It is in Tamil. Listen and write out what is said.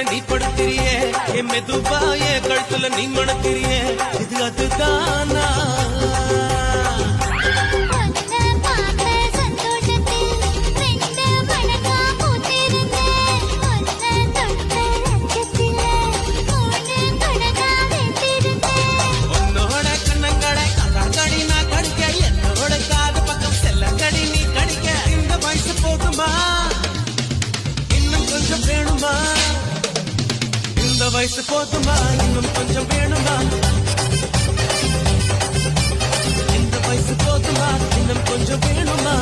மேல நீ படுத்திரியே என் மெதுவாய கழுத்துல நீ மணத்திரியே இது அதுதானா உன்னோட கண்ணங்களை கடி நான் கடிக்க என்னோட காது பக்கம் செல்ல கடி நீ கடிக்க இந்த வயசு போதுமா இன்னும் கொஞ்சம் வேணுமா இந்த வயசு போதுமா இன்னும் கொஞ்சம் வேணுமா இந்த வயசு போதுமா இன்னும் கொஞ்சம் வேணுமா